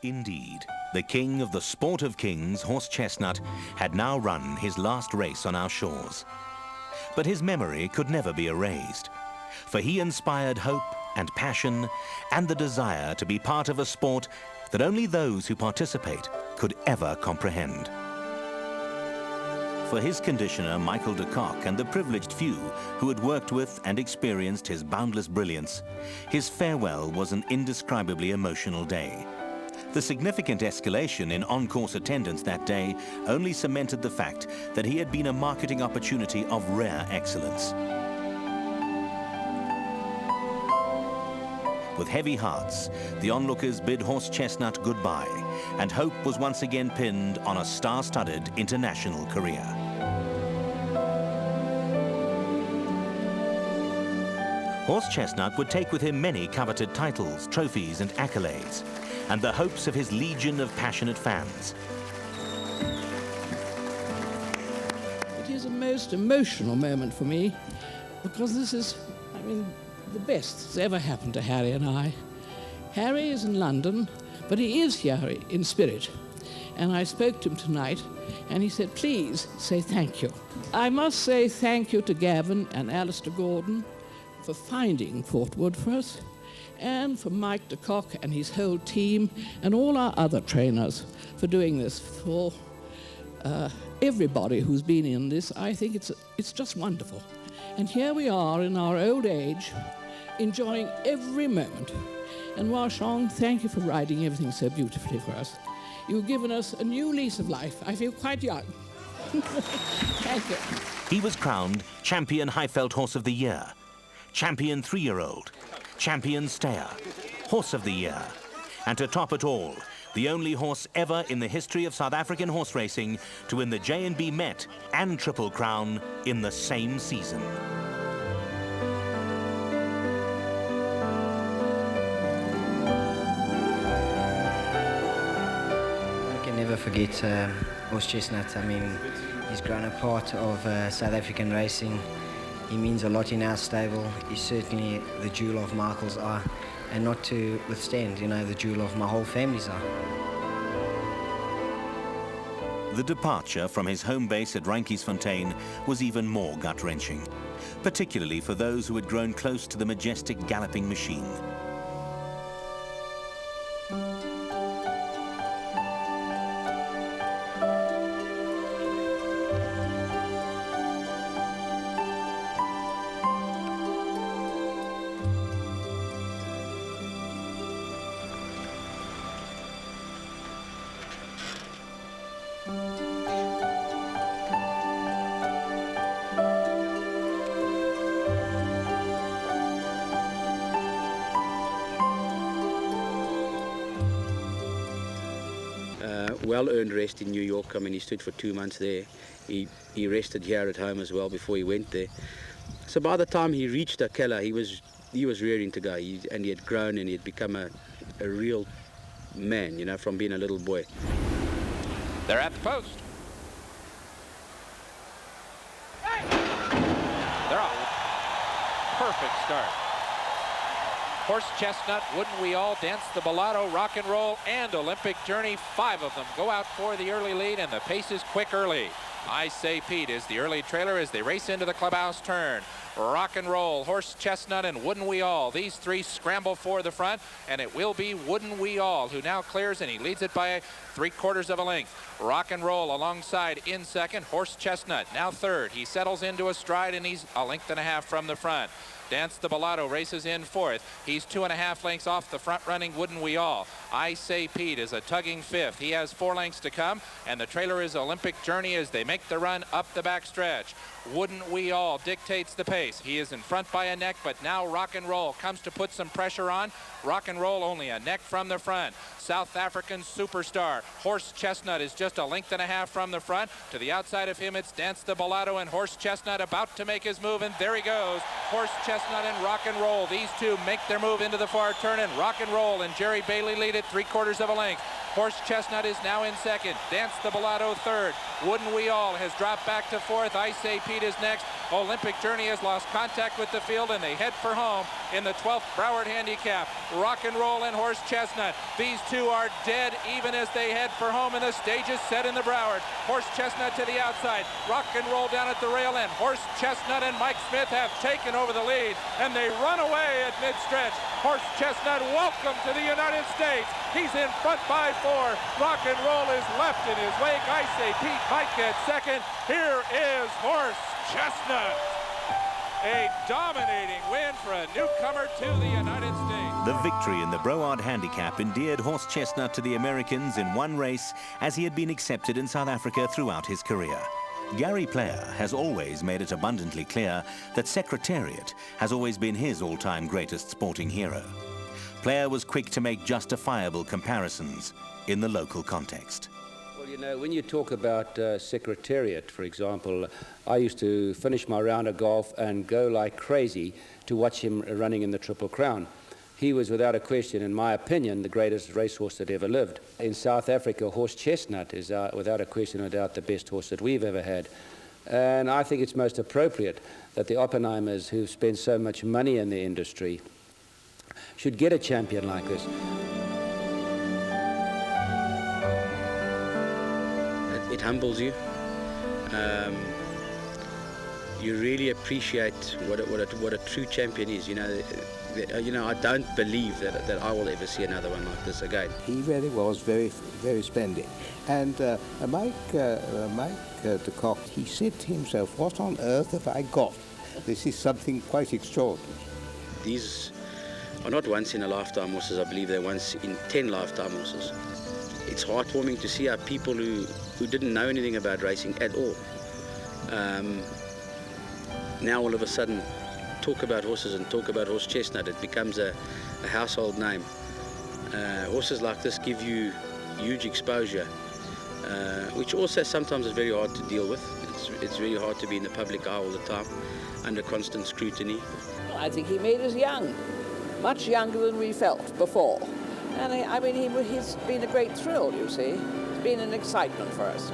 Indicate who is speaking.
Speaker 1: Indeed, the king of the sport of kings, Horse Chestnut, had now run his last race on our shores. But his memory could never be erased, for he inspired hope and passion and the desire to be part of a sport that only those who participate could ever comprehend. For his conditioner, Michael de Kock, and the privileged few who had worked with and experienced his boundless brilliance, his farewell was an indescribably emotional day. The significant escalation in on-course attendance that day only cemented the fact that he had been a marketing opportunity of rare excellence. With heavy hearts, the onlookers bid Horse Chestnut goodbye, and hope was once again pinned on a star-studded international career. Horse Chestnut would take with him many coveted titles, trophies, and accolades, and the hopes of his legion of passionate fans.
Speaker 2: It is a most emotional moment for me, because this is, the best that's ever happened to Harry and I. Harry is in London, but he is here in spirit. And I spoke to him tonight, and he said, please say thank you. I must say thank you to Gavin and Alistair Gordon for finding Fort Wood for us, and for Mike de Kock and his whole team, and all our other trainers for doing this. For everybody who's been in this, I think it's just wonderful. And here we are in our old age, enjoying every moment. And Warshong, thank you for riding everything so beautifully for us. You've given us a new lease of life. I feel quite young. Thank you.
Speaker 1: He was crowned Champion Highveld Horse of the Year, Champion 3-year-old, Champion Stayer, Horse of the Year, and to top it all, the only horse ever in the history of South African horse racing to win the J&B Met and Triple Crown in the same season.
Speaker 3: I can never forget Horse Chestnut. He's grown a part of South African racing. He means a lot in our stable. He's certainly the jewel of Michael's eye, and not to withstand, the jewel of my whole family's eye.
Speaker 1: The departure from his home base at Reinkiesfontein was even more gut-wrenching, particularly for those who had grown close to the majestic galloping machine.
Speaker 4: Well-earned rest in New York. He stood for 2 months there. He rested here at home as well before he went there. So by the time he reached Akela, he was rearing to go, and he had grown, and he had become a real man, from being a little boy.
Speaker 5: They're at the post. They're off. Perfect start. Horse Chestnut, Wouldn't We All, Dance the Bellotto, Rock and Roll, and Olympic Journey. 5 of them go out for the early lead, and the pace is quick early. I Say Pete is the early trailer as they race into the clubhouse turn. Rock and Roll, Horse Chestnut, and Wouldn't We All. These 3 scramble for the front, and it will be Wouldn't We All who now clears, and he leads it by 3/4 of a length. Rock and Roll alongside in second. Horse Chestnut now third. He settles into a stride, and he's 1.5 lengths from the front. Dance the Bellotto races in fourth. He's 2.5 lengths off the front running Wouldn't We All. I Say Pete is a tugging fifth. He has 4 lengths to come, and the trailer is Olympic Journey as they make the run up the back stretch. Wouldn't We All dictates the pace. He is in front by a neck, but now Rock and Roll comes to put some pressure on. Rock and Roll only a neck from the front. South African superstar Horse Chestnut is just 1.5 lengths from the front. To the outside of him, it's Dance the Bellotto, and Horse Chestnut about to make his move, and there he goes. Horse Chestnut and Rock and Roll. These two make their move into the far turn, and Rock and Roll and Jerry Bailey lead it 3/4 of a length. Horse Chestnut is now in second. Dance the Bellotto third. Wouldn't We All has dropped back to fourth. I Say Pete is next. Olympic Journey has lost contact with the field, and they head for home in the 12th Broward Handicap. Rock and Roll and Horse Chestnut. These two are dead even as they head for home, and the stage is set in the Broward. Horse Chestnut to the outside. Rock and Roll down at the rail end. Horse Chestnut and Mike Smith have taken over the lead, and they run away at mid-stretch. Horse Chestnut, welcome to the United States. He's in front by 4. Rock and Roll is left in his wake. I say Pete Mike at second. Here is Horse Chestnut. A dominating win for a newcomer to the United States.
Speaker 1: The victory in the Broward Handicap endeared Horse Chestnut to the Americans in one race, as he had been accepted in South Africa throughout his career. Gary Player has always made it abundantly clear that Secretariat has always been his all-time greatest sporting hero. Player was quick to make justifiable comparisons in the local context.
Speaker 4: Well, you know, when you talk about Secretariat, for example, I used to finish my round of golf and go like crazy to watch him running in the Triple Crown. He was, without a question, in my opinion, the greatest racehorse that ever lived. In South Africa, Horse Chestnut is, without a question or doubt, the best horse that we've ever had. And I think it's most appropriate that the Oppenheimers, who've spent so much money in the industry, should get a champion like this. It humbles you. You really appreciate what a true champion is. You know, I don't believe that I will ever see another one like this again.
Speaker 6: He really was very, very splendid. And Mike de Kock, he said to himself, what on earth have I got? This is something quite extraordinary.
Speaker 4: These are not once-in-a-lifetime horses. I believe they're once-in-10-lifetime horses. It's heartwarming to see how people who didn't know anything about racing at all now all of a sudden talk about horses and talk about Horse Chestnut. It becomes a household name. Horses like this give you huge exposure, which also sometimes is very hard to deal with. It's really hard to be in the public eye all the time under constant scrutiny.
Speaker 7: I think he made us young, much younger than we felt before. And I mean, he's been a great thrill, you see. It's been an excitement for us.